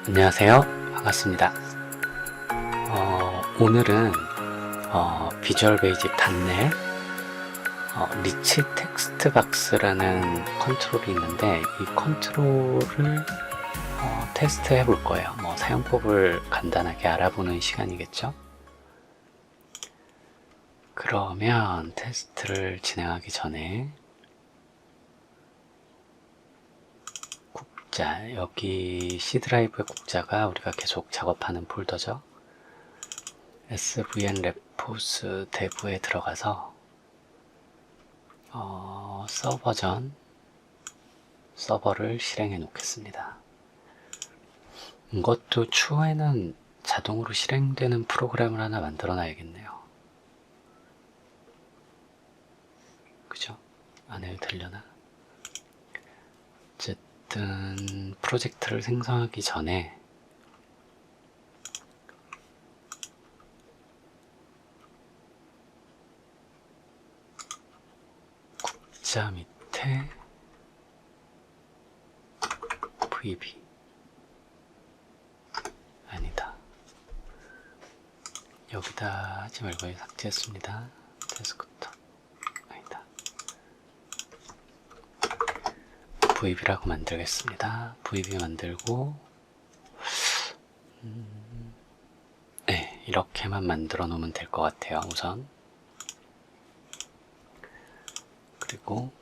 안녕하세요. 반갑습니다. 오늘은 비주얼 베이직 .NET 리치 텍스트 박스라는 컨트롤이 있는데 이 컨트롤을 테스트 해볼 거예요. 사용법을 간단하게 알아보는 시간이겠죠? 그러면 테스트를 진행하기 전에 국자, 여기 C 드라이브의 국자가 우리가 계속 작업하는 폴더죠. svn repos dev에 들어가서 서버를 실행해 놓겠습니다. 이것도 추후에는 자동으로 실행되는 프로그램을 하나 만들어 놔야겠네요. 그죠? 안 해도 되려나? 어쨌든 프로젝트를 생성하기 전에 국자 밑에 VB 아니다. 여기다 하지 말고 삭제했습니다. 데스크톱 아니다. VB라고 만들겠습니다. VB 만들고 네, 이렇게만 만들어 놓으면 될 것 같아요. 우선 그리고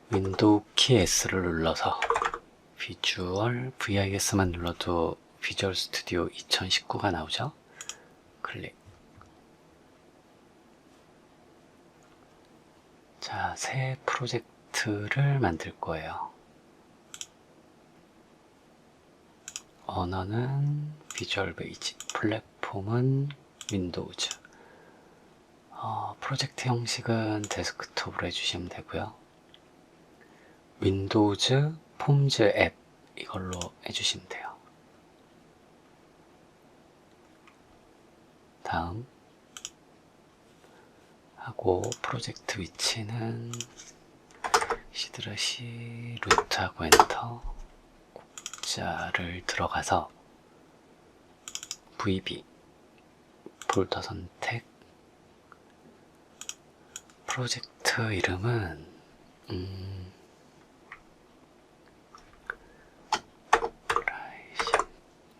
윈도우 키 S를 눌러서 비주얼 VIS만 눌러도 비주얼 스튜디오 2019가 나오죠. 클릭. 자, 새 프로젝트를 만들 거예요. 언어는 비주얼 베이직, 플랫폼은 윈도우즈. 프로젝트 형식은 데스크톱으로 해주시면 되고요. 윈도우즈 폼즈 앱 이걸로 해주시면 돼요. 다음 하고 프로젝트 위치는 C 루트하고 엔터, 국자를 들어가서 VB 폴더 선택, 프로젝트 이름은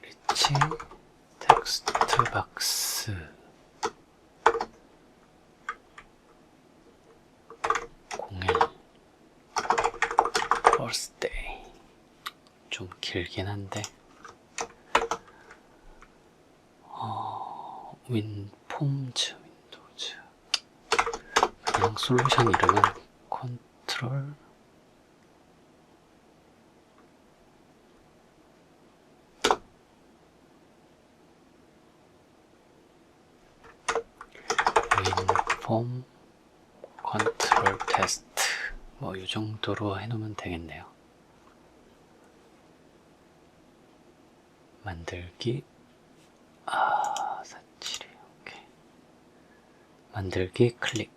리치 텍스트 박스 01 First Day. 좀 길긴 한데 윈도우즈 그냥 솔루션 이름은 컨트롤 윈폼 컨트롤 테스트 이 정도로 해놓으면 되겠네요. 만들기 472 오케이. 만들기 클릭.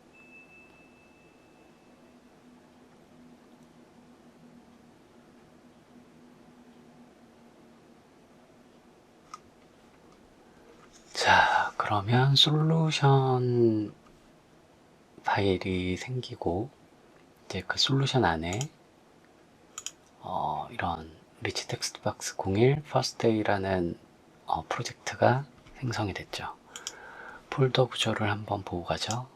자, 그러면 솔루션 파일이 생기고 이제 그 솔루션 안에 이런 리치 텍스트 박스 01 First Day라는 프로젝트가 생성이 됐죠. 폴더 구조를 한번 보고 가죠.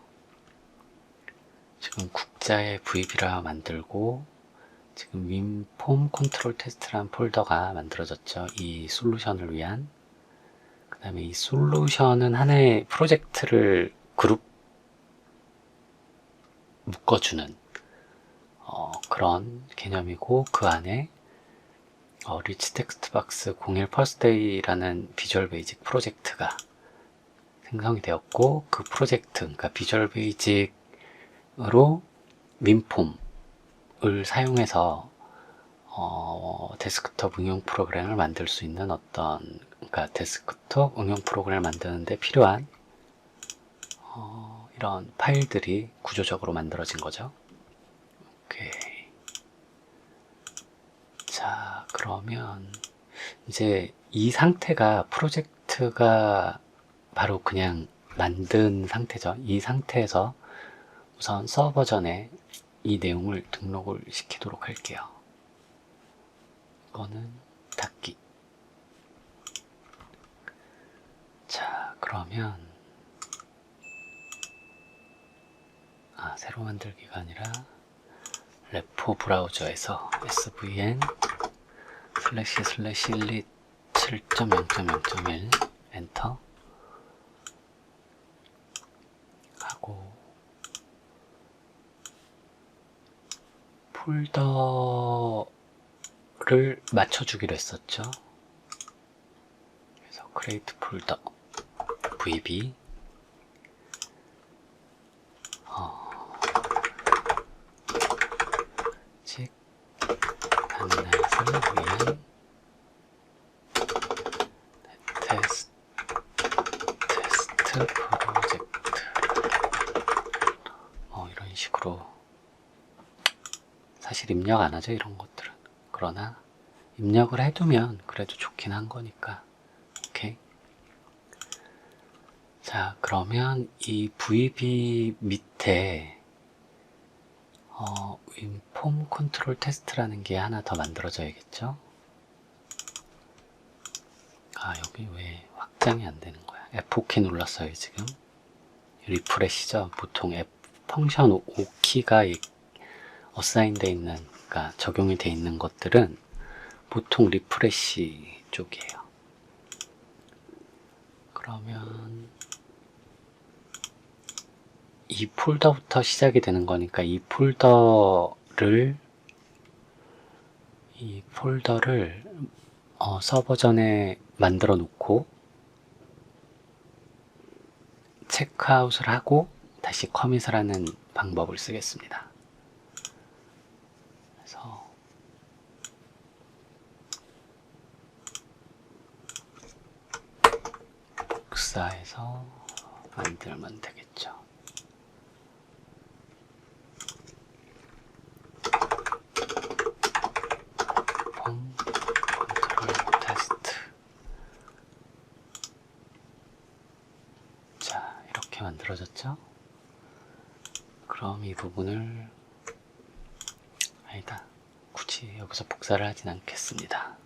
지금 국자의 VB라 만들고 지금 윈폼 컨트롤 테스트라는 폴더가 만들어졌죠. 이 솔루션을 위한. 그 다음에 이 솔루션은 하나의 프로젝트를 그룹 묶어주는 그런 개념이고, 그 안에 리치 텍스트 박스 01 First Day라는 비주얼 베이직 프로젝트가 생성이 되었고, 그 프로젝트, 그러니까 비주얼 베이직으로 윈폼을 사용해서 데스크톱 응용 프로그램을 만들 수 있는 그러니까 데스크톱 응용 프로그램을 만드는데 필요한 이런 파일들이 구조적으로 만들어진 거죠. 오케이. 자, 그러면 이제 이 상태가 프로젝트가 바로 그냥 만든 상태죠. 이 상태에서 우선 서버전에 이 내용을 등록을 시키도록 할게요. 이거는 닫기. 자, 그러면 새로 만들기가 아니라 레포 브라우저에서 svn //1 7.0.0.1 엔터 하고 폴더를 맞춰주기로 했었죠. 그래서 create 폴더 vb 즉 단넷을 위한 테스트 프로젝트 이런 식으로. 사실 입력 안 하죠, 이런 것들은. 그러나 입력을 해두면 그래도 좋긴 한 거니까. 오케이. 자, 그러면 이 VB 밑에 윈폼 컨트롤 테스트라는 게 하나 더 만들어져야겠죠? 여기 왜 확장이 안 되는 거야? F5키 눌렀어요, 지금. 리프레시죠? 보통 펑션 5키가 어사인 돼 있는, 그러니까 적용이 돼 있는 것들은 보통 리프레시 쪽이에요. 그러면 이 폴더부터 시작이 되는 거니까 이 폴더를 서버전에 만들어 놓고 체크아웃을 하고 다시 커밋을 하는 방법을 쓰겠습니다. 그래서 복사해서 만들면 되겠죠. 컨트롤 테스트. 자, 이렇게 만들어졌죠? 그럼 이 부분을 아니다. 굳이 여기서 복사를 하진 않겠습니다.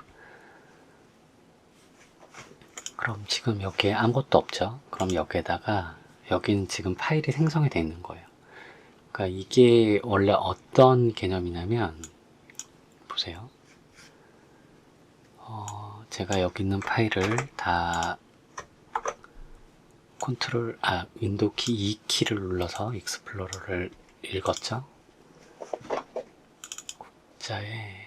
그럼 지금 여기에 아무것도 없죠? 그럼 여기에다가 여기는 지금 파일이 생성이 되어 있는 거예요. 그러니까 이게 원래 어떤 개념이냐면 보세요. 제가 여기 있는 파일을 다 윈도우 키 2키를 눌러서 익스플로러를 읽었죠. 국자의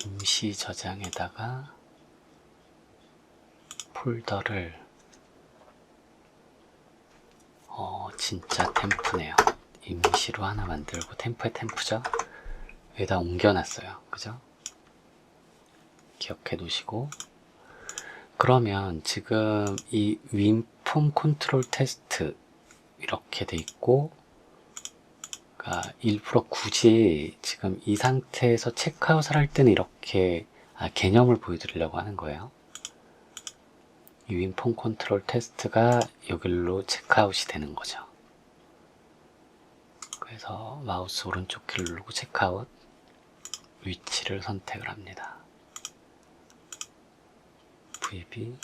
임시 저장에다가 폴더를 진짜 템프네요. 임시로 하나 만들고 템프에 템프죠. 여기다 옮겨놨어요. 그죠? 기억해 두시고. 그러면 지금 이 윈폼 컨트롤 테스트 이렇게 돼 있고, 그러니까 일부러 굳이 지금 이 상태에서 체크아웃을 할 때는 이렇게 개념을 보여드리려고 하는 거예요. 이 윈폼 컨트롤 테스트가 여기로 체크아웃이 되는 거죠. 그래서 마우스 오른쪽 키를 누르고 체크아웃, 위치를 선택을 합니다. VB,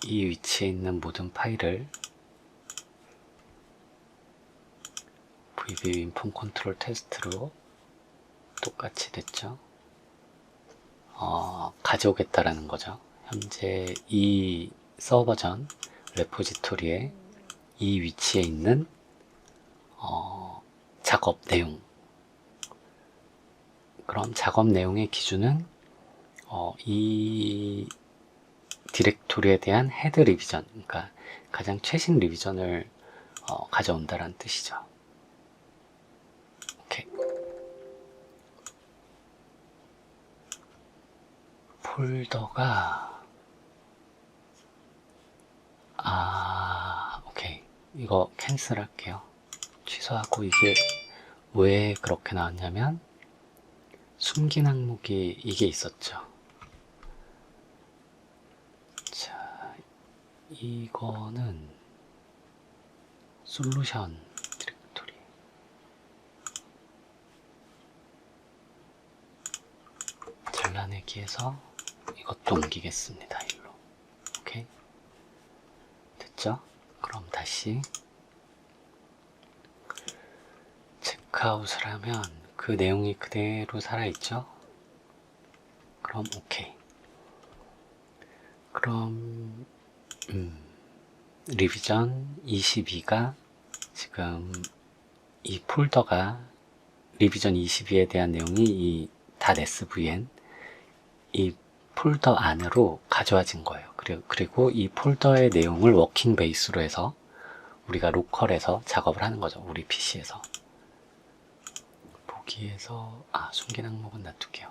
이 위치에 있는 모든 파일을 VB 윈폼 컨트롤 테스트로 똑같이 됐죠. 가져오겠다라는 거죠. 현재 이 서버전 레포지토리에 이 위치에 있는 작업 내용. 그럼 작업 내용의 기준은 이 디렉토리에 대한 헤드 리비전, 그러니까 가장 최신 리비전을 가져온다는 뜻이죠. 오케이. 폴더가 오케이. 이거 캔슬 할게요. 취소하고. 이게 왜 그렇게 나왔냐면 숨긴 항목이 이게 있었죠. 자, 이거는 솔루션 디렉토리. 잘라내기해서 이것도 옮기겠습니다. 일로. 오케이. 됐죠? 그럼 다시 체크아웃을 하면 그 내용이 그대로 살아있죠? 그럼 오케이. 그럼 리비전 22가 지금 이 폴더가 리비전 22에 대한 내용이 이 .svn 이 폴더 안으로 가져와진 거예요. 그리고 이 폴더의 내용을 워킹 베이스로 해서 우리가 로컬에서 작업을 하는 거죠. 우리 PC에서. 보기에서 숨긴 항목은 놔둘게요.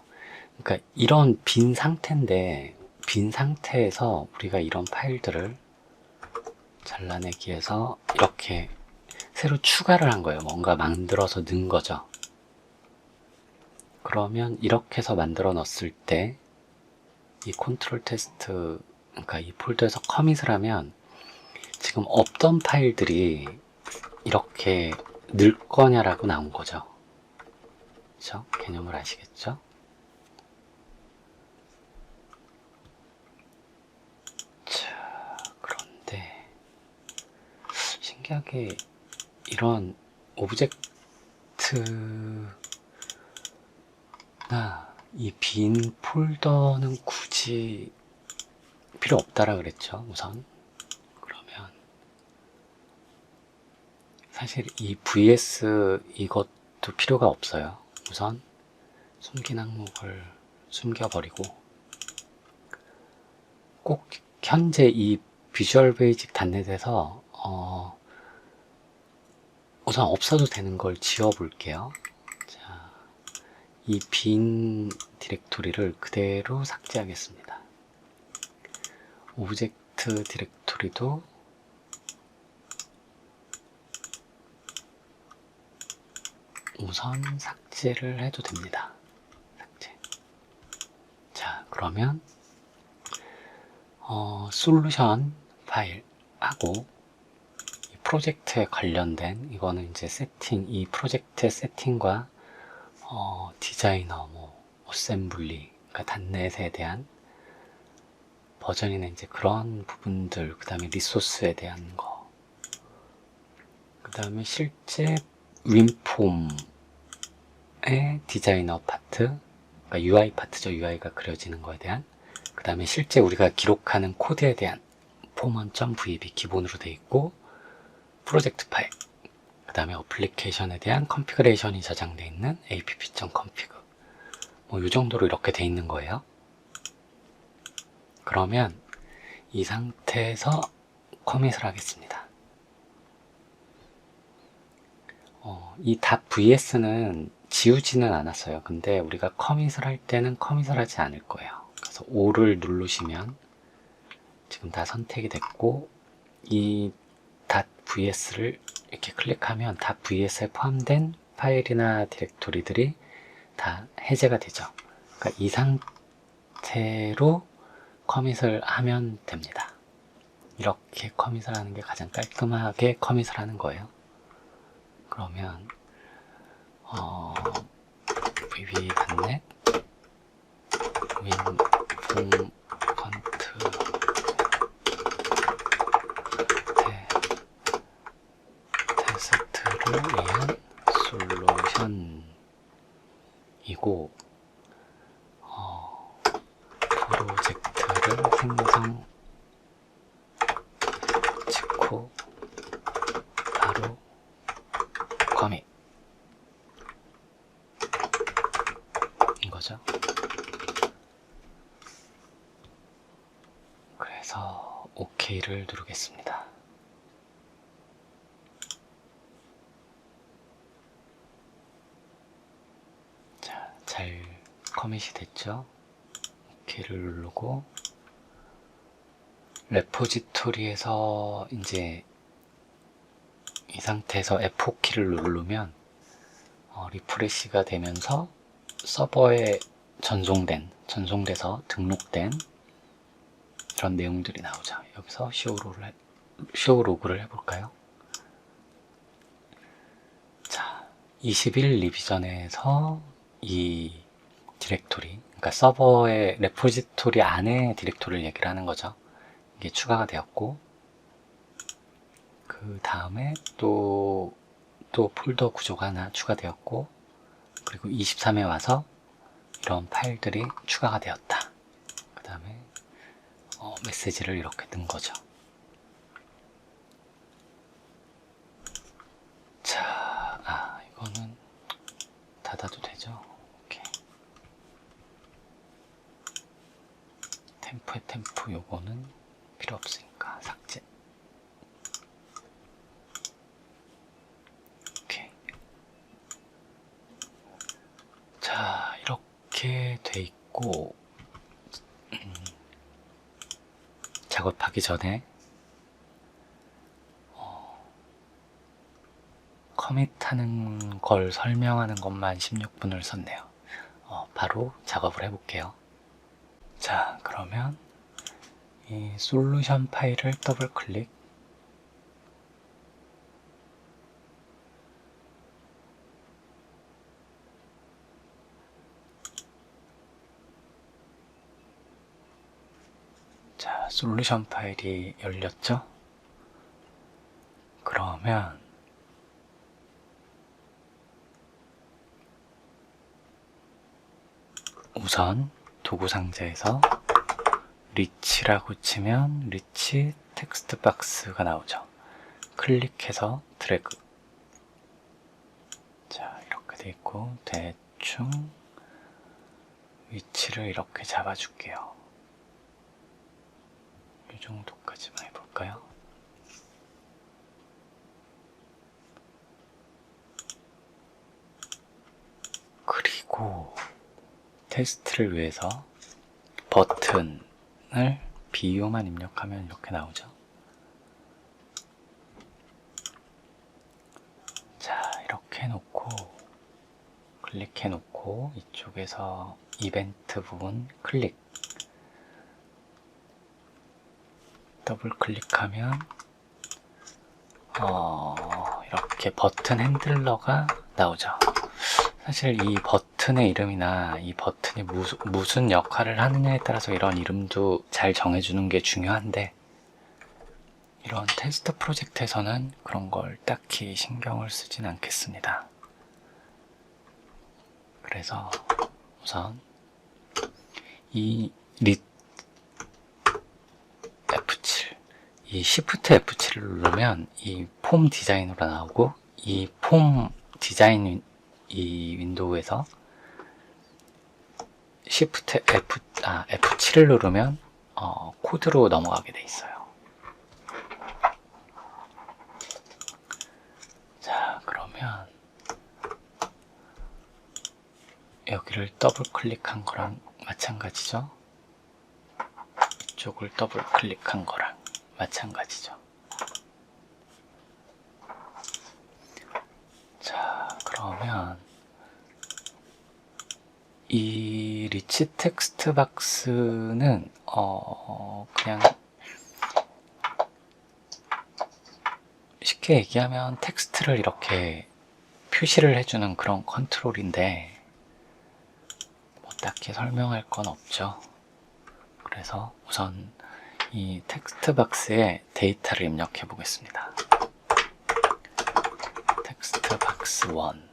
그러니까 이런 빈 상태인데 빈 상태에서 우리가 이런 파일들을 잘라내기해서 이렇게 새로 추가를 한 거예요. 뭔가 만들어서 넣은 거죠. 그러면 이렇게 해서 만들어 넣었을 때 이 컨트롤 테스트, 그러니까 이 폴더에서 커밋을 하면 지금 없던 파일들이 이렇게 늘 거냐라고 나온 거죠. 그렇죠? 개념을 아시겠죠? 자, 그런데 신기하게 이런 오브젝트나 이 빈 폴더는 굳이 필요 없다라 그랬죠. 우선 그러면 사실 이 vs 이것도 필요가 없어요. 우선 숨긴 항목을 숨겨버리고 꼭 현재 이 비주얼 베이직 단넷에서 우선 없어도 되는 걸 지워볼게요. 자, 이 빈 디렉토리를 그대로 삭제하겠습니다. 오브젝트 디렉토리도 우선 삭제를 해도 됩니다. 삭제. 자, 그러면 솔루션 파일하고 이 프로젝트에 관련된 이거는 이제 세팅, 이 프로젝트의 세팅과 디자이너, 어셈블리, 그러니까 단넷에 대한 버전이나 이제 그런 부분들, 그 다음에 리소스에 대한 거, 그 다음에 실제 윈폼의 디자이너 파트, 그러니까 UI 파트죠. UI가 그려지는 거에 대한, 그 다음에 실제 우리가 기록하는 코드에 대한 formon.vb 기본으로 되어 있고, 프로젝트 파일, 그 다음에 어플리케이션에 대한 컨피그레이션이 저장되어 있는 app.config, 이 정도로 이렇게 되어 있는 거예요. 그러면 이 상태에서 커밋을 하겠습니다. 이 .vs는 지우지는 않았어요. 근데 우리가 커밋을 할 때는 커밋을 하지 않을 거예요. 그래서 O를 누르시면 지금 다 선택이 됐고 이 .vs를 이렇게 클릭하면 .vs에 포함된 파일이나 디렉토리들이 다 해제가 되죠. 그러니까 이 상태로 커밋을 하면 됩니다. 이렇게 커밋을 하는 게 가장 깔끔하게 커밋을 하는 거예요. 그러면 vb.net 윈폼 펀트 테스트를 위한 솔루션이고 프로젝트를 생성 짓고 바로 커밋 이거죠. 그래서 OK를 누르겠습니다. 자, 잘 커밋이 됐죠? OK를 누르고 레포지토리에서 이제 이 상태에서 F4키를 누르면 리프레시가 되면서 서버에 전송돼서 등록된 그런 내용들이 나오죠. 여기서 show 로그를 해볼까요? 자, 21 리비전에서 이 디렉토리, 그러니까 서버의 레포지토리 안에 디렉토리를 얘기를 하는 거죠. 이게 추가가 되었고, 그 다음에 또 폴더 구조가 하나 추가되었고, 그리고 23에 와서 이런 파일들이 추가가 되었다. 그 다음에 메시지를 이렇게 넣은 거죠. 자, 이거는 닫아도 되죠? 오케이. 템프 요거는 필요 없으니까 삭제. 오케이. 자, 이렇게 돼 있고, 작업하기 전에 커밋하는 걸 설명하는 것만 16분을 썼네요. 바로 작업을 해볼게요. 자, 그러면 이 솔루션 파일을 더블 클릭, 자, 솔루션 파일이 열렸죠? 그러면 우선 도구 상자에서 리치라고 치면 리치 텍스트 박스가 나오죠. 클릭해서 드래그. 자, 이렇게 돼 있고 대충 위치를 이렇게 잡아줄게요. 이 정도까지만 해볼까요? 그리고 테스트를 위해서 버튼을 비유만 입력하면 이렇게 나오죠. 자, 이렇게 해놓고 클릭해놓고 이쪽에서 이벤트 부분 클릭, 더블 클릭하면 이렇게 버튼 핸들러가 나오죠. 사실 이 버튼의 이름이나 이 버튼이 무슨 역할을 하느냐에 따라서 이런 이름도 잘 정해주는 게 중요한데, 이런 테스트 프로젝트에서는 그런 걸 딱히 신경을 쓰진 않겠습니다. 그래서 우선 이 F7, 이 Shift F7을 누르면 이 폼 디자인으로 나오고, 이 폼 디자인 이 윈도우에서 Shift F7을 누르면 코드로 넘어가게 돼 있어요. 자, 그러면 여기를 더블 클릭한 거랑 마찬가지죠. 이쪽을 더블 클릭한 거랑 마찬가지죠. 자, 그러면 이 리치 텍스트 박스는 그냥 쉽게 얘기하면 텍스트를 이렇게 표시를 해주는 그런 컨트롤인데, 뭐 딱히 설명할 건 없죠. 그래서 우선 이 텍스트 박스에 데이터를 입력해 보겠습니다. 텍스트 박스 1.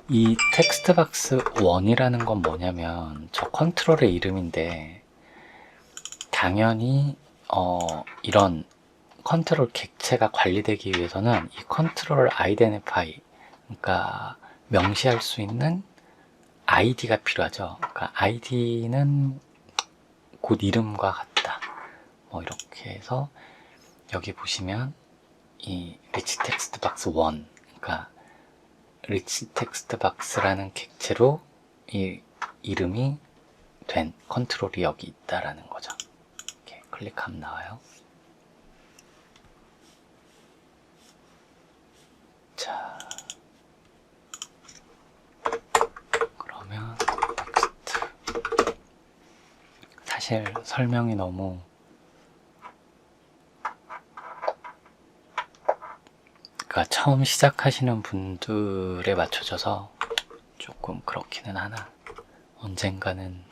이 텍스트 박스 1이라는 건 뭐냐면 저 컨트롤의 이름인데, 당연히 이런 컨트롤 객체가 관리되기 위해서는 이 컨트롤 아이덴티파이, 그러니까 명시할 수 있는 아이디가 필요하죠. 그러니까 아이디는 곧 이름과 같다. 뭐 이렇게 해서 여기 보시면 이 리치 텍스트 박스 1, 그러니까 리치 텍스트 박스라는 객체로 이 이름이 된 컨트롤이 여기 있다라는 거죠. 이렇게 클릭하면 나와요. 자, 사실 설명이 너무 그러니까 처음 시작하시는 분들에 맞춰져서 조금 그렇기는 하나 언젠가는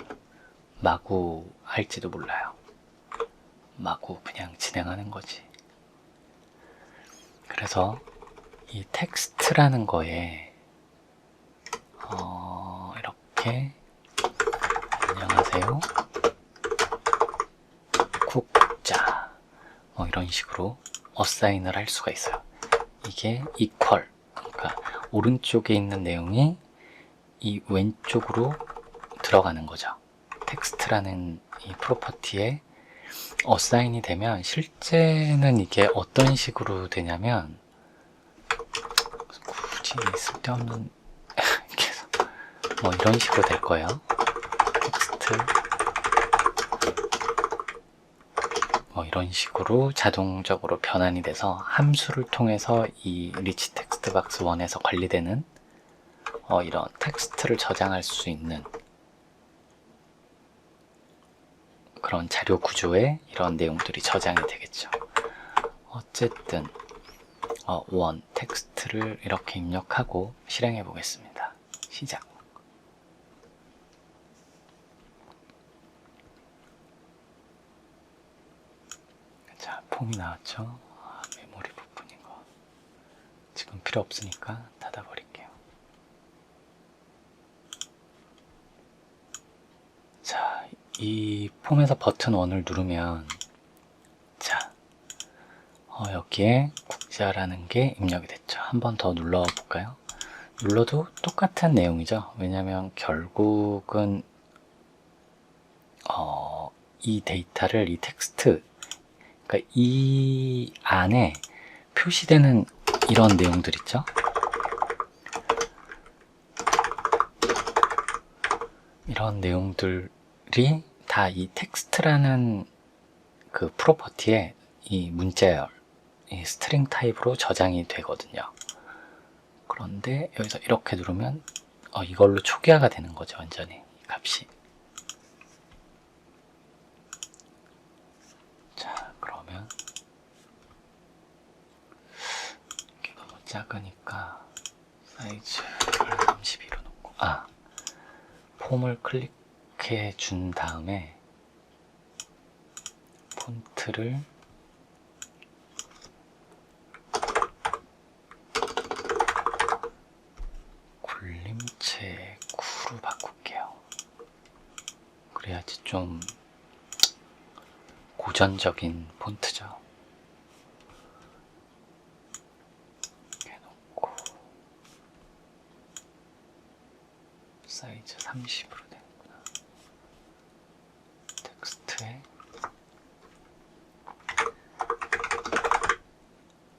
마구 할지도 몰라요. 마구 그냥 진행하는 거지. 그래서 이 텍스트라는 거에 이렇게 안녕하세요 국자 뭐 이런 식으로 어사인을 할 수가 있어요. 이게 equal, 그러니까 오른쪽에 있는 내용이 이 왼쪽으로 들어가는 거죠. 텍스트라는 이 프로퍼티에 어사인이 되면 실제는 이게 어떤 식으로 되냐면 굳이 쓸데없는 이렇게 해서 뭐 이런 식으로 될 거예요. 텍스트 뭐 이런 식으로 자동적으로 변환이 돼서 함수를 통해서 이 리치 텍스트 박스 1에서 관리되는 이런 텍스트를 저장할 수 있는 그런 자료 구조에 이런 내용들이 저장이 되겠죠. 어쨌든 원 텍스트를 이렇게 입력하고 실행해 보겠습니다. 시작. 자, 폼이 나왔죠. 메모리 부분인 거 지금 필요 없으니까 닫아버릴게요. 자, 이 폼에서 버튼 1을 누르면 자, 여기에 국자라는 게 입력이 됐죠. 한 번 더 눌러볼까요? 눌러도 똑같은 내용이죠. 왜냐하면 결국은 이 데이터를 이 텍스트, 그러니까 이 안에 표시되는 이런 내용들 있죠. 이런 내용들이 다 이 텍스트라는 그 프로퍼티에 이 문자열, 이 스트링 타입으로 저장이 되거든요. 그런데 여기서 이렇게 누르면 이걸로 초기화가 되는 거죠. 완전히 이 값이. 자, 그러면 이게 너무 작으니까 사이즈를 32로 놓고 폼을 클릭해 준 다음에 폰트를 굴림체 9로 바꿀게요. 그래야지 좀 고전적인 폰트죠. 이렇게 놓고 사이즈 30으로 되는구나. 텍스트에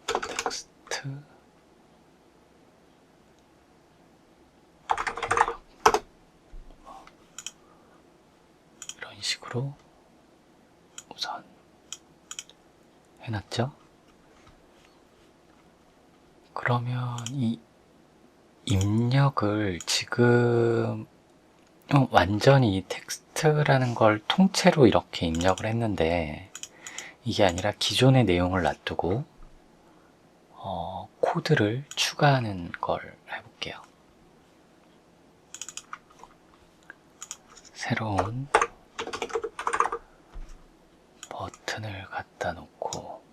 텍스트 이런 식으로 우선 해놨죠? 그러면 이 입력을 지금 완전히 이 텍스트라는 걸 통째로 이렇게 입력을 했는데 이게 아니라 기존의 내용을 놔두고 코드를 추가하는 걸 해볼게요. 새로운 버튼을 갖다 놓고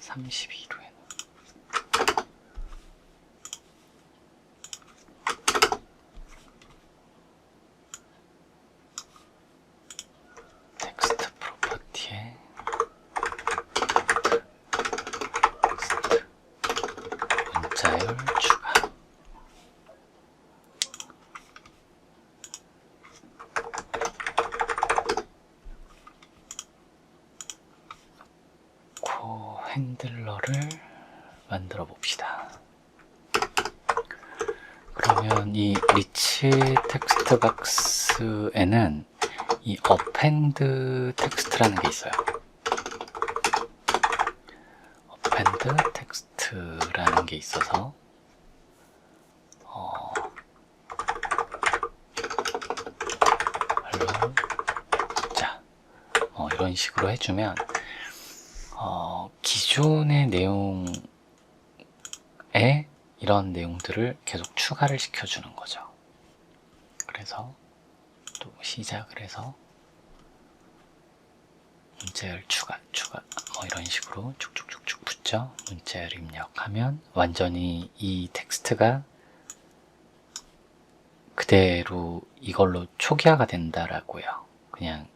(32로) 해놓은 텍스트 프로퍼티에 문자열 추가. 핸들러를 만들어 봅시다. 그러면 이 리치 텍스트 박스에는 이 어펜드 텍스트라는 게 있어요. append 텍스트라는 게 있어서 자, 이런 식으로 해주면 기존의 내용에 이런 내용들을 계속 추가를 시켜주는 거죠. 그래서 또 시작을 해서 문자열 추가 이런 식으로 쭉쭉쭉쭉 붙죠. 문자열 입력하면 완전히 이 텍스트가 그대로 이걸로 초기화가 된다라고요. 그냥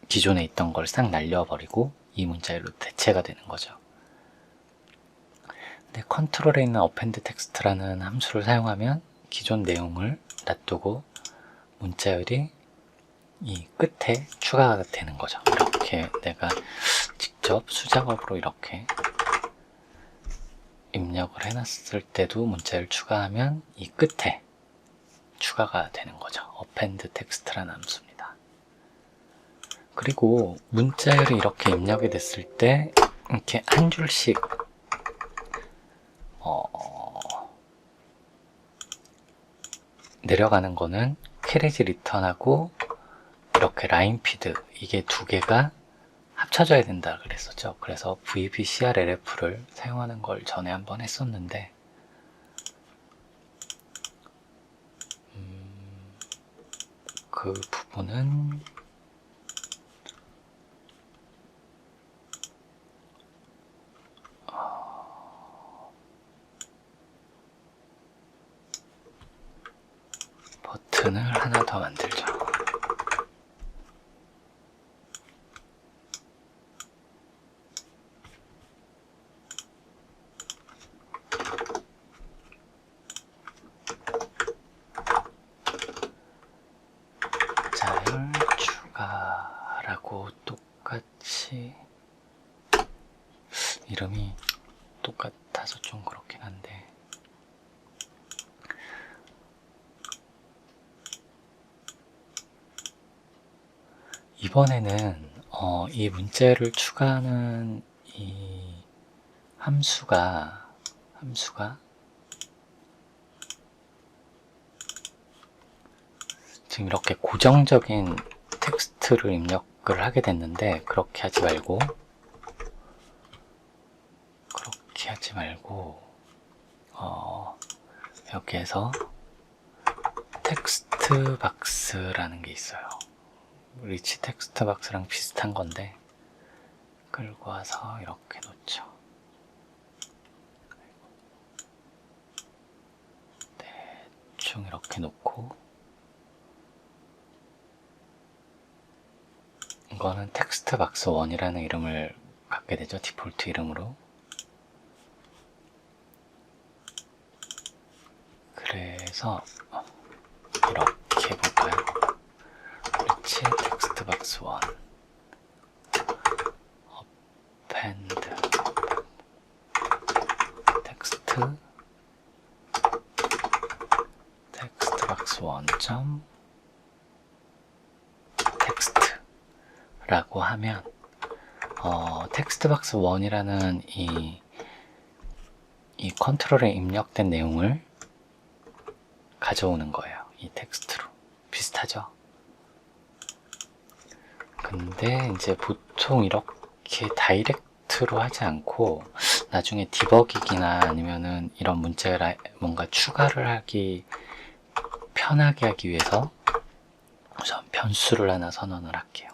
기존에 있던 걸 싹 날려버리고 이 문자열로 대체가 되는 거죠. 근데 컨트롤에 있는 append 텍스트라는 함수를 사용하면 기존 내용을 놔두고 문자열이 이 끝에 추가가 되는 거죠. 이렇게 내가 직접 수작업으로 이렇게 입력을 해놨을 때도 문자열 추가하면 이 끝에 추가가 되는 거죠. append 텍스트라는 함수입니다. 그리고 문자열이 이렇게 입력이 됐을 때 이렇게 한 줄씩 내려가는 거는 캐리지 리턴하고 이렇게 라인 피드, 이게 두 개가 합쳐져야 된다 그랬었죠. 그래서 VBCRLF를 사용하는 걸 전에 한번 했었는데 그 부분은 버튼을 하나 더 만들죠. 자열 추가라고 똑같이 이름이 똑같아서 좀 그렇긴 한데 이번에는 이 문자열을 추가하는 이 함수가 지금 이렇게 고정적인 텍스트를 입력을 하게 됐는데 그렇게 하지 말고 여기에서 텍스트 박스라는 게 있어요. 리치 텍스트 박스랑 비슷한 건데 끌고 와서 이렇게 놓죠. 대충 이렇게 놓고 이거는 텍스트 박스 1이라는 이름을 갖게 되죠. 디폴트 이름으로. 그래서 이렇게 볼까요? 리치 텍스트 박스 1 append 텍스트 박스 1 텍스트 라고 하면 텍스트 박스 1이라는 이 컨트롤에 입력된 내용을 가져오는 거예요. 이 텍스트로. 비슷하죠? 근데 이제 보통 이렇게 다이렉트로 하지 않고 나중에 디버기기나 아니면은 이런 문자를 뭔가 추가를 하기 편하게 하기 위해서 우선 변수를 하나 선언을 할게요.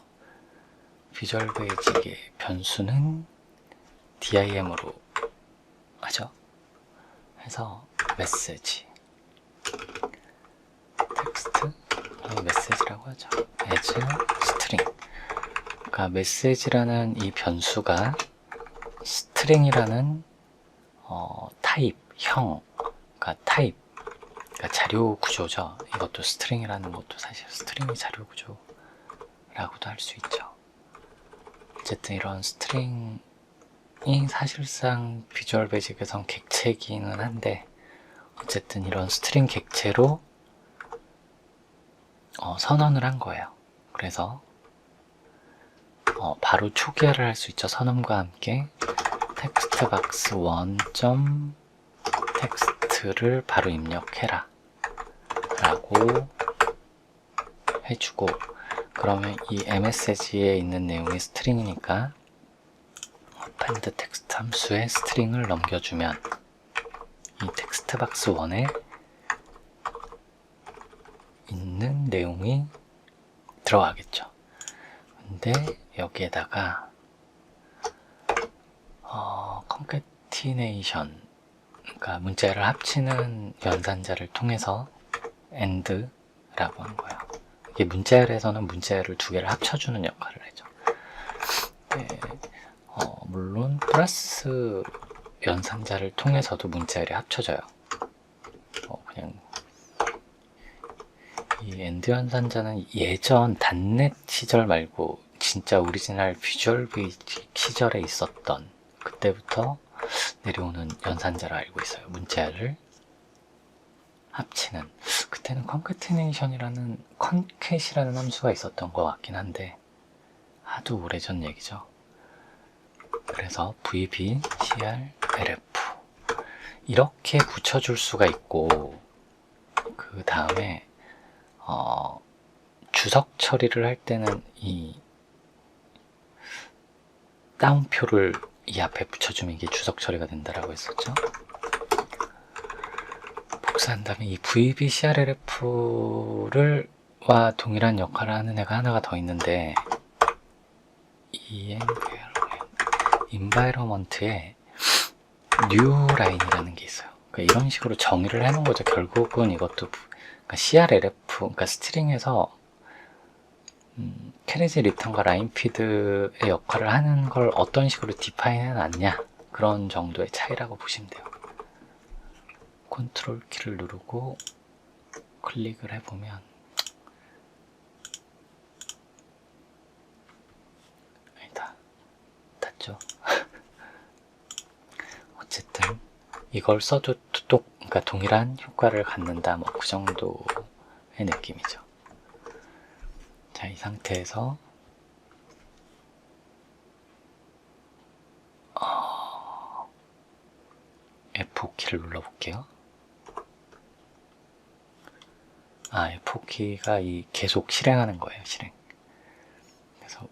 비주얼 베이직의 변수는 dim으로 하죠. 해서 메시지 텍스트 메시지라고 하죠. as string. 그러니까 메시지라는 이 변수가 스트링이라는 타입, 형, 그러니까 타입, 그러니까 자료 구조죠. 이것도 스트링이라는 것도 사실 스트링이 자료 구조라고도 할 수 있죠. 어쨌든 이런 스트링이 사실상 비주얼 베이직에선 객체이기는 한데 어쨌든 이런 스트링 객체로 선언을 한 거예요. 그래서 바로 초기화를 할 수 있죠. 선언과 함께 텍스트박스 1.텍스트를 바로 입력해라 라고 해주고, 그러면 이 msg에 있는 내용이 스트링이니까 append text 함수에 스트링을 넘겨주면 이 텍스트박스 1에 있는 내용이 들어가겠죠. 근데 여기에다가 concatenation, 그러니까 문자열을 합치는 연산자를 통해서 AND라고 한 거예요. 이게 문자열에서는 문자열을 두 개를 합쳐주는 역할을 하죠. 네, 물론 플러스 연산자를 통해서도 문자열이 합쳐져요. 그냥 이 AND 연산자는 예전 단넷 시절 말고 진짜 오리지널 비주얼 베이직 시절에 있었던, 그때부터 내려오는 연산자로 알고 있어요. 문자열을 합치는. 그때는 concatenation이라는 concat이라는 함수가 있었던 것 같긴 한데 하도 오래전 얘기죠. 그래서 VB, CR, LF 이렇게 붙여줄 수가 있고, 그 다음에 주석 처리를 할 때는 이 따옴표를 이 앞에 붙여주면 이게 주석 처리가 된다라고 했었죠. 복사한 다음에 이 VBCRLF를 와 동일한 역할을 하는 애가 하나가 더 있는데, 이 environment에 new line이라는 게 있어요. 그러니까 이런 식으로 정의를 해놓은 거죠. 결국은 이것도 그러니까 CRLF, 그러니까 스트링에서 캐리지 리턴과 라인 피드의 역할을 하는 걸 어떤 식으로 디파인 해놨냐, 그런 정도의 차이라고 보시면 돼요. 컨트롤 키를 누르고 클릭을 해보면 아니다, 닫죠. 어쨌든 이걸 써도 그러니까 동일한 효과를 갖는다, 뭐 그 정도의 느낌이죠. 자, 이 상태에서 F5키를 눌러볼게요. F5키가 이 계속 실행하는 거예요. 실행. 그래서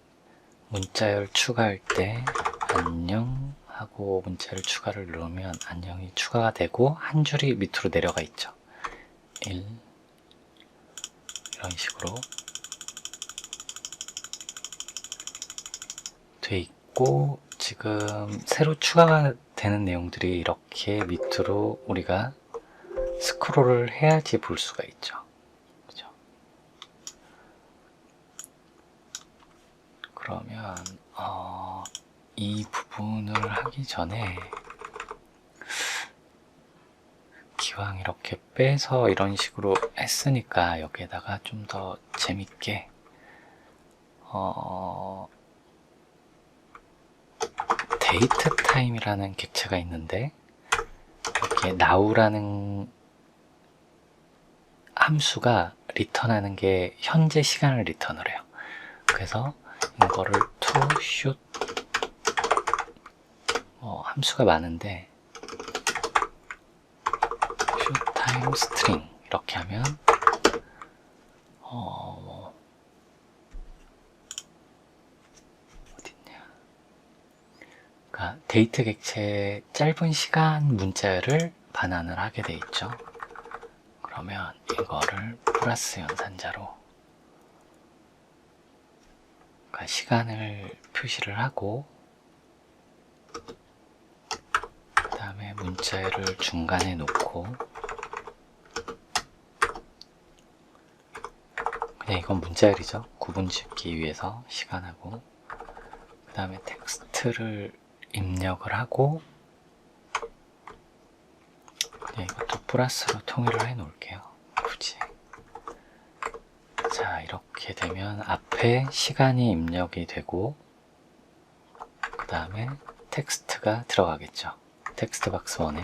문자열 추가할 때 안녕 하고 문자열 추가를 누르면 안녕이 추가가 되고 한 줄이 밑으로 내려가 있죠. 1 이런 식으로 돼 있고, 지금 새로 추가가 되는 내용들이 이렇게 밑으로 우리가 스크롤을 해야지 볼 수가 있죠. 그죠? 그러면 이 부분을 하기 전에 기왕 이렇게 빼서 이런 식으로 했으니까 여기에다가 좀 더 재밌게 데이트 타임이라는 객체가 있는데, 이렇게 now라는 함수가 리턴하는 게 현재 시간을 리턴을 해요. 그래서 이거를 to shoot, 함수가 많은데 shoot time string 이렇게 하면 어딨냐, 그러니까 데이트 객체의 짧은 시간 문자를 반환을 하게 돼 있죠. 그러면 이거를 플러스 연산자로, 그러니까 시간을 표시를 하고, 그 다음에 문자열을 중간에 놓고, 그냥 이건 문자열이죠. 구분 짓기 위해서 시간하고, 그 다음에 텍스트를 입력을 하고, 그냥 이것도 플러스로 통일을 해 놓을게요. 굳이. 자, 이렇게 되면 앞에 시간이 입력이 되고, 그 다음에 텍스트가 들어가겠죠. 텍스트 박스 1에.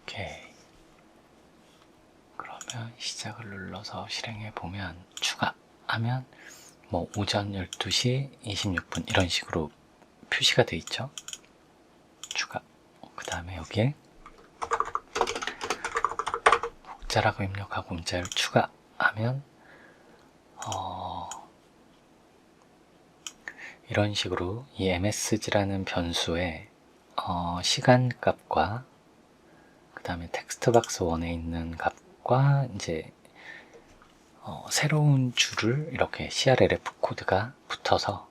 오케이. 그러면 시작을 눌러서 실행해 보면, 추가하면 뭐 오전 12시 26분 이런 식으로 표시가 돼 있죠. 추가. 그 다음에 여기에 국자라고 입력하고 문자를 추가하면 이런 식으로 이 msg라는 변수에 시간값과 그 다음에 텍스트 박스 1에 있는 값과 이제 새로운 줄을 이렇게 CRLF 코드가 붙어서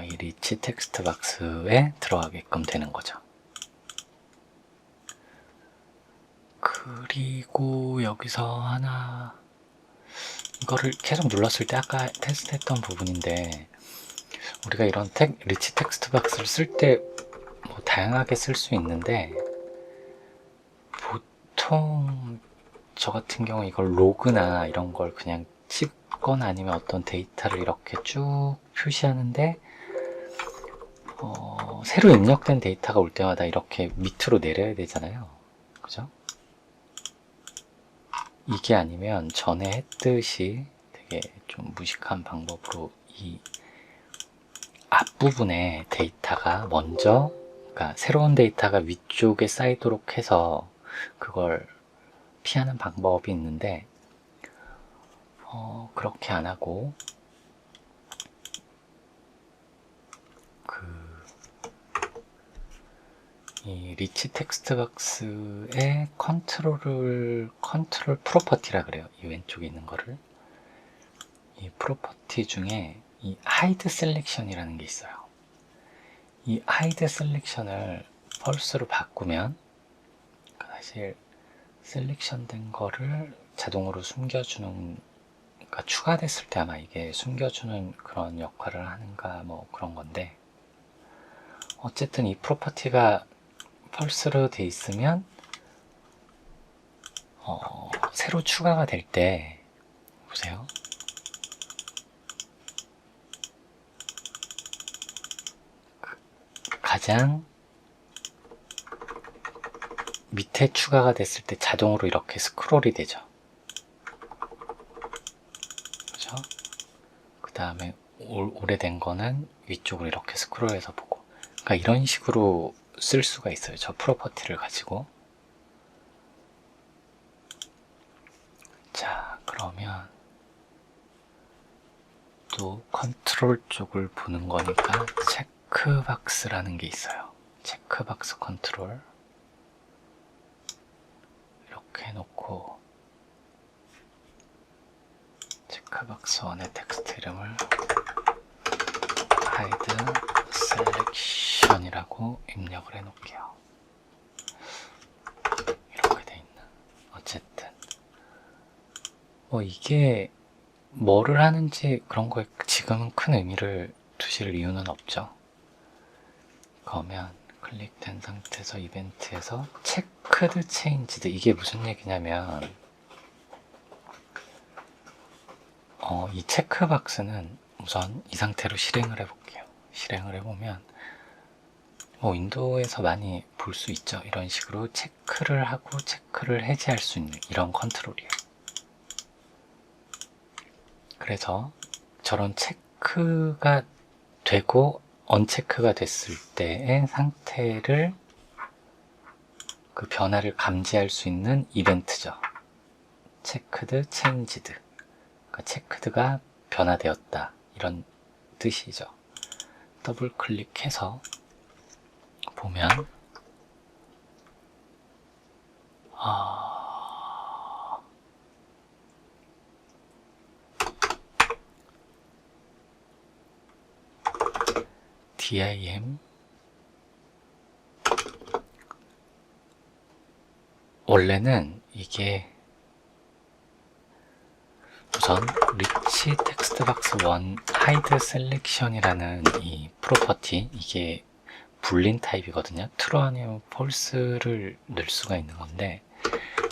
이 리치 텍스트 박스에 들어가게끔 되는 거죠. 그리고 여기서 하나, 이거를 계속 눌렀을 때 아까 테스트했던 부분인데, 우리가 이런 리치 텍스트 박스를 쓸 때 뭐 다양하게 쓸 수 있는데, 보통 저 같은 경우 이걸 로그나 이런 걸 그냥 찍거나 아니면 어떤 데이터를 이렇게 쭉 표시하는데, 새로 입력된 데이터가 올 때마다 이렇게 밑으로 내려야 되잖아요. 그죠? 이게 아니면 전에 했듯이 되게 좀 무식한 방법으로 이 앞부분에 데이터가 먼저, 그러니까 새로운 데이터가 위쪽에 쌓이도록 해서 그걸 피하는 방법이 있는데, 그렇게 안 하고 이 리치 텍스트 박스의 컨트롤 프로퍼티라 그래요. 이 왼쪽에 있는 거를. 이 프로퍼티 중에 이 하이드 셀렉션이라는 게 있어요. 이 하이드 셀렉션을 펄스로 바꾸면 사실 셀렉션 된 거를 자동으로 숨겨주는, 그러니까 추가됐을 때 아마 이게 숨겨주는 그런 역할을 하는가 뭐 그런 건데, 어쨌든 이 프로퍼티가 펄스로 돼 있으면 새로 추가가 될 때 보세요. 가장 밑에 추가가 됐을 때 자동으로 이렇게 스크롤이 되죠. 그죠? 그 다음에 오래된 거는 위쪽으로 이렇게 스크롤해서 보고, 그러니까 이런 식으로 쓸 수가 있어요. 저 프로퍼티를 가지고. 자, 그러면 또 컨트롤 쪽을 보는 거니까 체크박스라는 게 있어요. 체크박스 컨트롤 이렇게 해놓고 체크박스 안에 텍스트 이름을 하이드 셀렉션이라고 입력을 해놓을게요. 이렇게 돼 있는. 어쨌든 이게 뭐를 하는지 그런 거에 지금은 큰 의미를 두실 이유는 없죠. 그러면 클릭된 상태에서 이벤트에서 체크드 체인지드, 이게 무슨 얘기냐면 이 체크박스는 우선 이 상태로 실행을 해볼게요. 실행을 해보면 윈도우에서 많이 볼 수 있죠. 이런 식으로 체크를 하고 체크를 해제할 수 있는 이런 컨트롤이에요. 그래서 저런 체크가 되고 언체크가 됐을 때의 상태를, 그 변화를 감지할 수 있는 이벤트죠. 체크드 체인지드. 그러니까 체크드가 변화되었다 이런 뜻이죠. 더블 클릭해서 보면 dim 원래는 이게 우선 리치 텍스트 박스 1 하이드 셀렉션이라는 이 프로퍼티, 이게 불린 타입이거든요. 트루 아니면 폴스를 넣을 수가 있는 건데,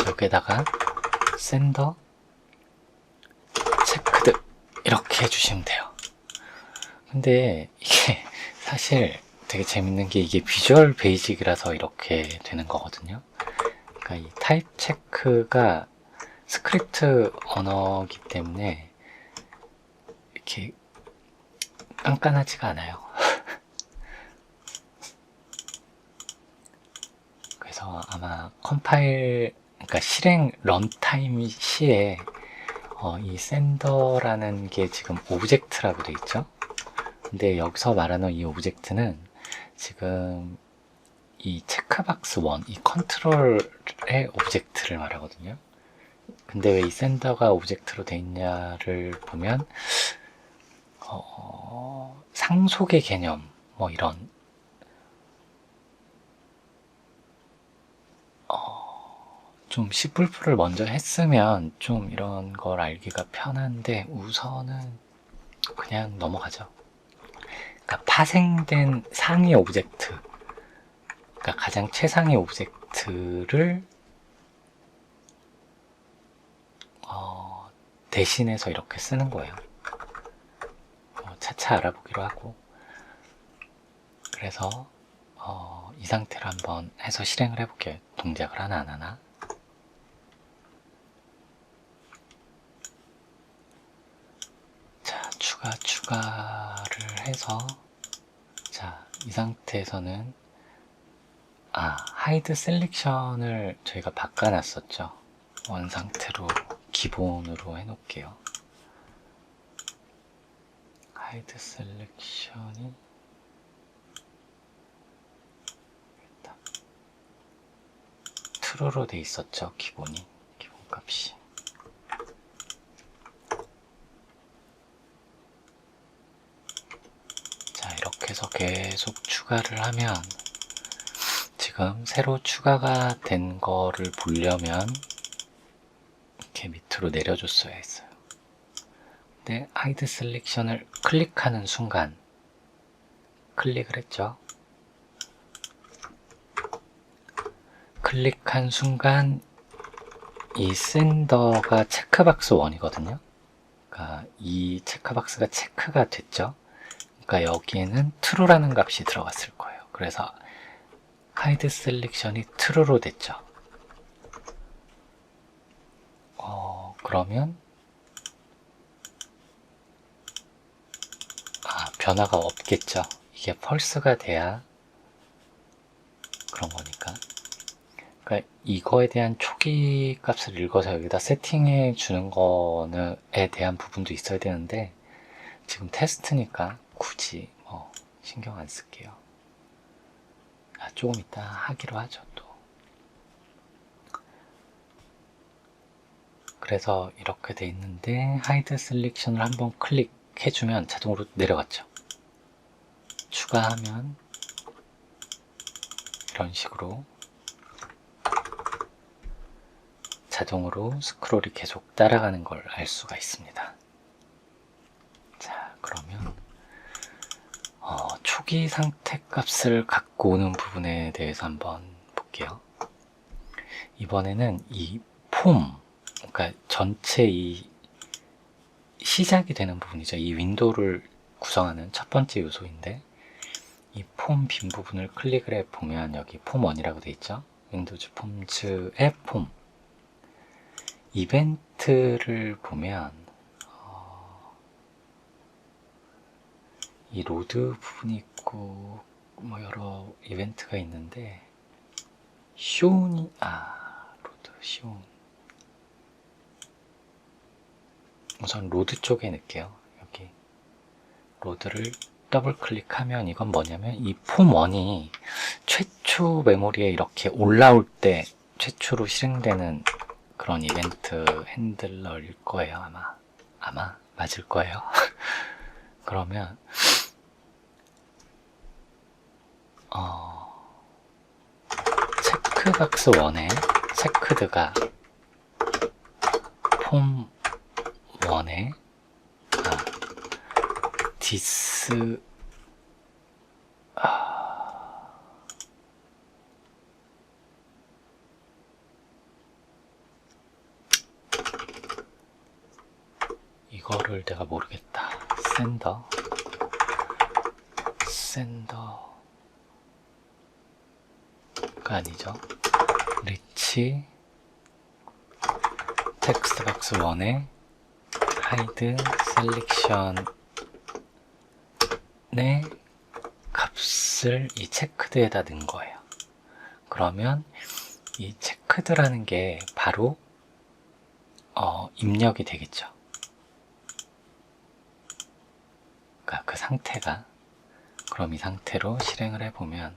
여기에다가 샌더 체크드 이렇게 해주시면 돼요. 근데 이게 사실 되게 재밌는 게, 이게 비주얼 베이직이라서 이렇게 되는 거거든요. 그러니까 이 타입 체크가 스크립트 언어이기 때문에 이렇게 깐깐하지가 않아요. 그래서 아마 컴파일, 그러니까 실행 런타임 시에 이 샌더라는 게 지금 오브젝트라고 돼 있죠. 근데 여기서 말하는 이 오브젝트는 지금 이 체크박스 1, 이 컨트롤의 오브젝트를 말하거든요. 근데 왜 이 샌더가 오브젝트로 돼 있냐를 보면 상속의 개념 뭐 이런 좀 C++를 먼저 했으면 좀 이런 걸 알기가 편한데 우선은 그냥 넘어가죠. 그러니까 파생된 상위 오브젝트, 그러니까 가장 최상위 오브젝트를 대신해서 이렇게 쓰는 거예요. 차차 알아보기로 하고. 그래서 이 상태로 한번 해서 실행을 해볼게요. 동작을 하나 안 하나. 자, 추가를 해서, 자, 이 상태에서는 하이드 셀렉션을 저희가 바꿔놨었죠. 원 상태로 기본으로 해놓을게요. 하이드 셀렉션이 true로 돼 있었죠. 기본값이. 자, 이렇게 해서 계속 추가를 하면 지금 새로 추가가 된 거를 보려면 이렇게 밑으로 내려줬어야 했어요. 근데 하이드 셀렉션을 클릭하는 순간 클릭을 했죠. 클릭한 순간 이 샌더가 체크박스 1이거든요. 그러니까 이 체크박스가 체크가 됐죠. 그러니까 여기에는 true라는 값이 들어갔을 거예요. 그래서 하이드 셀렉션이 true로 됐죠. 그러면 변화가 없겠죠. 이게 펄스가 돼야 그런 거니까. 그러니까 이거에 대한 초기 값을 읽어서 여기다 세팅해 주는 거에 대한 부분도 있어야 되는데 지금 테스트니까 굳이 신경 안 쓸게요. 조금 이따 하기로 하죠. 또. 그래서 이렇게 돼 있는데 하이드 셀렉션을 한번 클릭해주면 자동으로 내려갔죠. 추가하면 이런 식으로 자동으로 스크롤이 계속 따라가는 걸 알 수가 있습니다. 자, 그러면 초기 상태 값을 갖고 오는 부분에 대해서 한번 볼게요. 이번에는 이 폼, 그러니까 전체 이 시작이 되는 부분이죠. 이 윈도우를 구성하는 첫 번째 요소인데 이 폼 빈 부분을 클릭을 해보면 여기 폼1이라고 되어 있죠. 윈도우즈 폼즈의 폼 이벤트를 보면 이 로드 부분이 있고 뭐 여러 이벤트가 있는데 쇼운이 로드 쇼운 우선 로드 쪽에 넣을게요. 여기 로드를 더블 클릭하면 이건 뭐냐면 이 폼1이 최초 메모리에 이렇게 올라올 때 최초로 실행되는 그런 이벤트 핸들러일 거예요. 아마 맞을 거예요. 그러면 체크박스 1에 체크드가 폼 1에 디스 이거를 내가 모르겠다. 샌더가 아니죠. 리치 텍스트박스 1에 하이드 셀렉션 값을 이 체크드에다 넣은 거예요. 그러면 이 체크드라는 게 바로 입력이 되겠죠. 그러니까 그 상태가, 그럼 이 상태로 실행을 해보면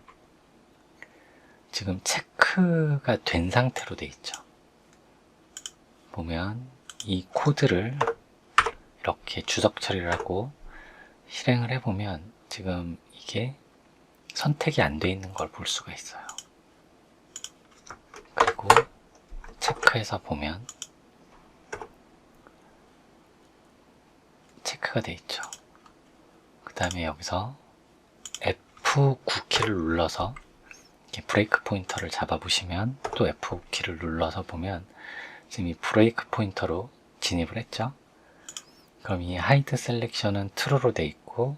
지금 체크가 된 상태로 돼 있죠. 보면 이 코드를 이렇게 주석 처리를 하고 실행을 해보면 지금 이게 선택이 안 돼 있는 걸 볼 수가 있어요. 그리고 체크해서 보면 체크가 돼 있죠. 그 다음에 여기서 F9키를 눌러서 브레이크 포인터를 잡아 보시면, 또 F9키를 눌러서 보면 지금 이 브레이크 포인터로 진입을 했죠. 그럼 이 하이드 셀렉션은 true로 돼 있고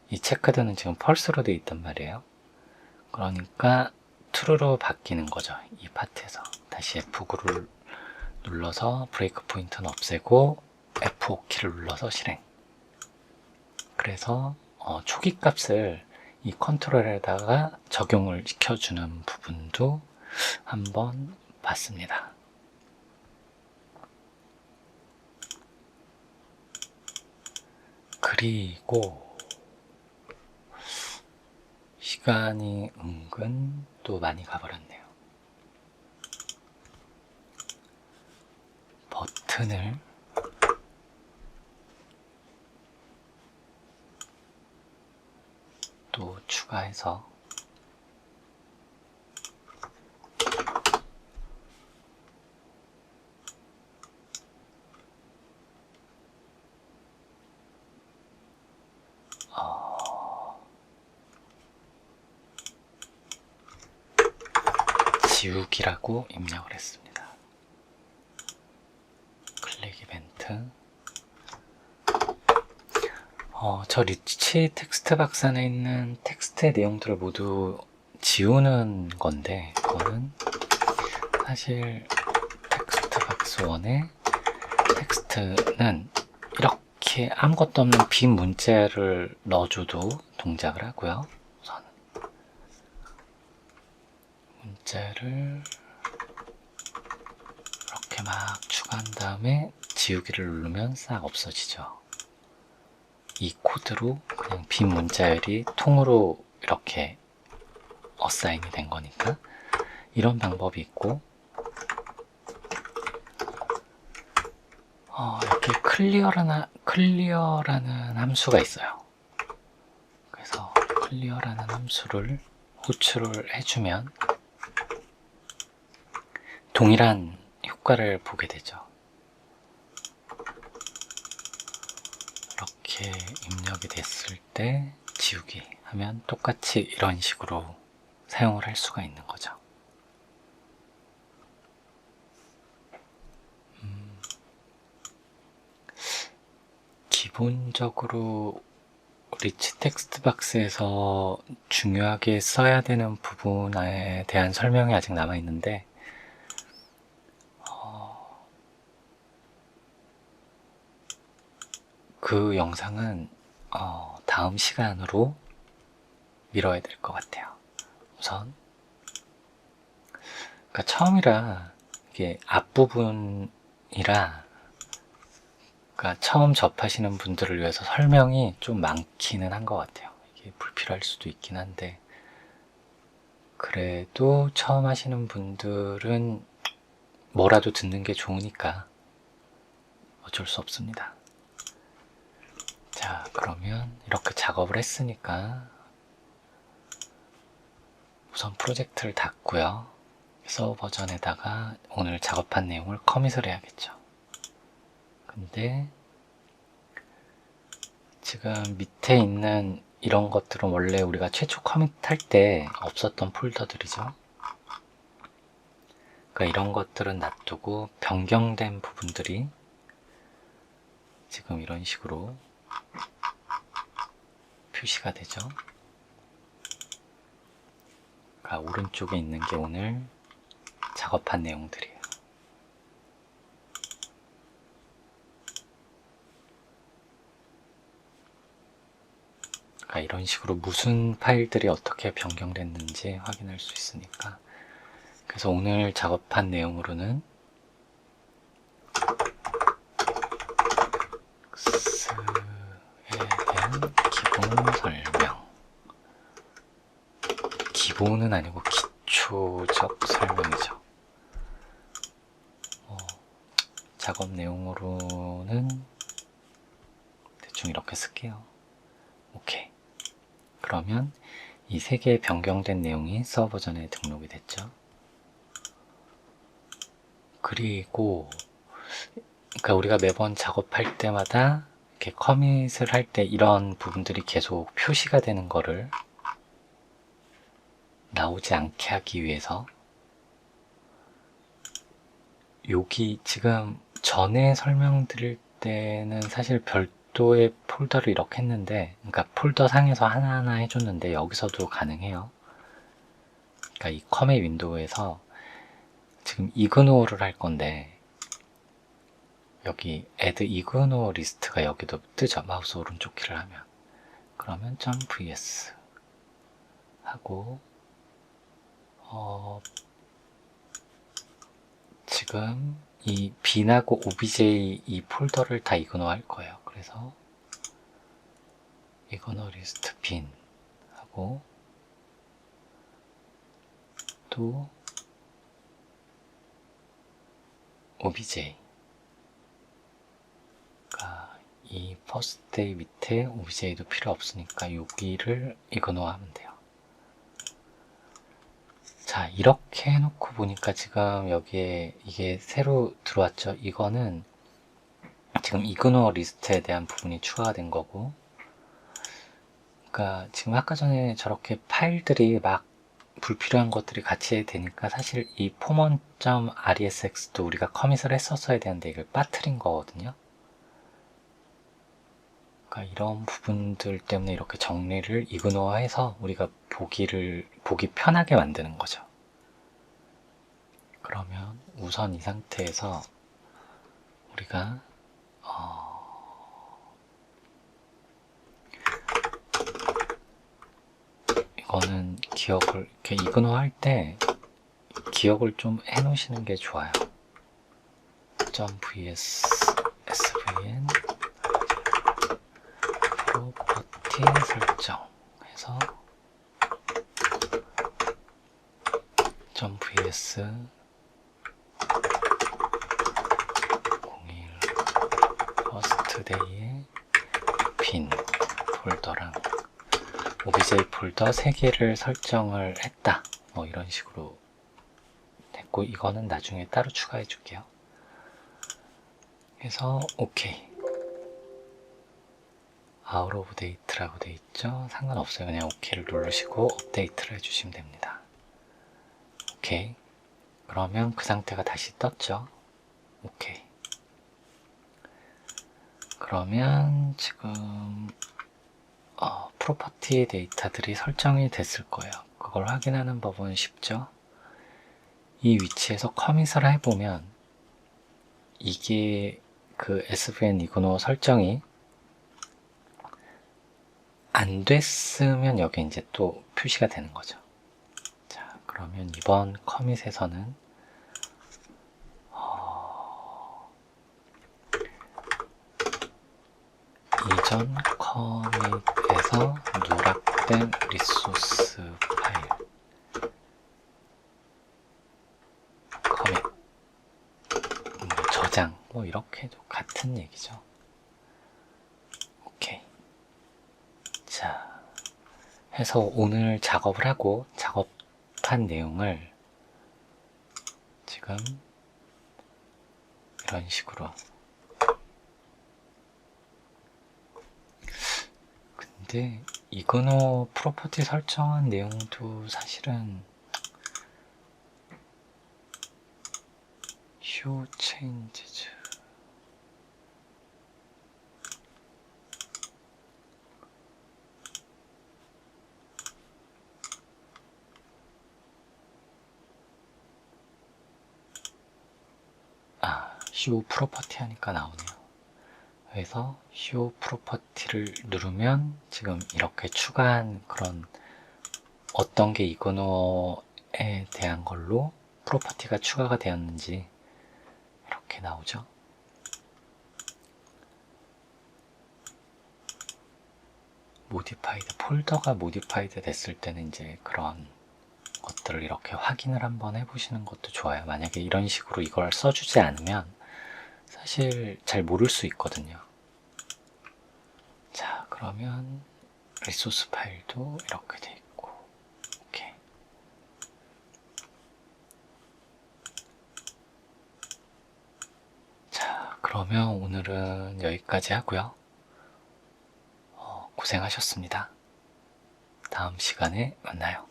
이 체크드는 지금 false로 돼 있단 말이에요. 그러니까 true로 바뀌는 거죠. 이 파트에서 다시 F9를 눌러서 브레이크 포인터는 없애고 F5키를 눌러서 실행. 그래서 초기 값을 이 컨트롤에다가 적용을 시켜주는 부분도 한번 봤습니다. 그리고 시간이 은근 또 많이 가버렸네요. 버튼을 또 추가해서 지우기라고 입력을 했습니다. 클릭 이벤트. 저 리치 텍스트 박스 안에 있는 텍스트의 내용들을 모두 지우는 건데, 이거는 사실 텍스트 박스 1의 텍스트는 이렇게 아무것도 없는 빈 문자를 넣어줘도 동작을 하고요. 우선 문자를 이렇게 막 추가한 다음에 지우기를 누르면 싹 없어지죠. 이 코드로 그냥 빈 문자열이 통으로 이렇게 어사인이 된 거니까 이런 방법이 있고, 이렇게 클리어라는 함수가 있어요. 그래서 클리어라는 함수를 호출을 해주면 동일한 효과를 보게 되죠. 이렇게 입력이 됐을 때 지우기 하면 똑같이 이런 식으로 사용을 할 수가 있는 거죠. 기본적으로 리치 텍스트 박스에서 중요하게 써야 되는 부분에 대한 설명이 아직 남아 있는데, 그 영상은 다음 시간으로 미뤄야 될 것 같아요. 우선 그러니까 처음이라 이게 앞부분이라, 그러니까 처음 접하시는 분들을 위해서 설명이 좀 많기는 한 것 같아요. 이게 불필요할 수도 있긴 한데, 그래도 처음 하시는 분들은 뭐라도 듣는 게 좋으니까 어쩔 수 없습니다. 자, 그러면 이렇게 작업을 했으니까 우선 프로젝트를 닫고요. 서버 버전에다가 오늘 작업한 내용을 커밋을 해야겠죠. 근데 지금 밑에 있는 이런 것들은 원래 우리가 최초 커밋할 때 없었던 폴더들이죠. 그러니까 이런 것들은 놔두고 변경된 부분들이 지금 이런 식으로 표시가 되죠. 그러니까 오른쪽에 있는 게 오늘 작업한 내용들이에요. 이런 식으로 무슨 파일들이 어떻게 변경됐는지 확인할 수 있으니까. 그래서 오늘 작업한 내용으로는 에 대한 기본 설명, 기본은 아니고 기초적 설명이죠. 작업 내용으로는 대충 이렇게 쓸게요. 오케이. 그러면 이 세 개의 변경된 내용이 서버전에 등록이 됐죠. 그리고 그러니까 우리가 매번 작업할 때마다 이렇게 커밋을 할 때 이런 부분들이 계속 표시가 되는 거를 나오지 않게 하기 위해서 여기 지금 전에 설명드릴 때는 사실 별도의 폴더를 이렇게 했는데, 그러니까 폴더 상에서 하나하나 해줬는데 여기서도 가능해요. 그러니까 이 커밋 윈도우에서 지금 이그노어를 할 건데 여기 add ignore 리스트가 여기도 뜨죠. 마우스 오른쪽 키를 하면. 그러면 .vs 하고 지금 이 bin하고 obj 이 폴더를 다 이그노어 할 거예요. 그래서 ignore 리스트 bin 하고 또 obj, 그러니까 이 first day 밑에 obj도 필요 없으니까 여기를 이그노어 하면 돼요. 자, 이렇게 해놓고 보니까 지금 여기에 이게 새로 들어왔죠. 이거는 지금 이그노어 리스트에 대한 부분이 추가가 된 거고, 그러니까 지금 아까 전에 저렇게 파일들이 막 불필요한 것들이 같이 되니까 사실 이 formon.rsx도 우리가 커밋을 했었어야 되는데 이걸 빠뜨린 거거든요. 그러니까 이런 부분들 때문에 이렇게 정리를 이그노어해서 우리가 보기 편하게 만드는 거죠. 그러면 우선 이 상태에서 우리가 이거는 기억을 이렇게 이그노어 할 때 기억을 좀 해 놓으시는 게 좋아요. .vs svn 프로퍼티 설정 해서 .vs 01 firstday의 bin 폴더랑 obj 폴더 3개를 설정을 했다. 뭐 이런 식으로 됐고, 이거는 나중에 따로 추가해 줄게요. 해서 오케이. out of date라고 돼 있죠. 상관없어요. 그냥 오케이를 누르시고 업데이트를 해주시면 됩니다. 오케이. 그러면 그 상태가 다시 떴죠. 오케이. 그러면 지금 프로퍼티 데이터들이 설정이 됐을 거예요. 그걸 확인하는 법은 쉽죠. 이 위치에서 커밋을 해보면 이게 그 svn 이그노어 설정이 안 됐으면 여기 이제 또 표시가 되는 거죠. 자, 그러면 이번 커밋에서는 이전 커밋에서 누락된 리소스 파일 커밋 저장 뭐 이렇게도 같은 얘기죠. 오케이. 자, 해서 오늘 작업을 하고 작업한 내용을 지금 이런 식으로, 근데 이그노 프로퍼티 설정한 내용도 사실은 show changes show 프로퍼티 하니까 나오네요. 그래서 show 프로퍼티를 누르면 지금 이렇게 추가한 그런 어떤 게 이거노에 대한 걸로 프로퍼티가 추가가 되었는지 이렇게 나오죠. 모디파이드, 폴더가 모디파이드 됐을 때는 이제 그런 것들을 이렇게 확인을 한번 해보시는 것도 좋아요. 만약에 이런 식으로 이걸 써주지 않으면 사실 잘 모를 수 있거든요. 자, 그러면 리소스 파일도 이렇게 돼 있고, 오케이. 자, 그러면 오늘은 여기까지 하고요. 고생하셨습니다. 다음 시간에 만나요.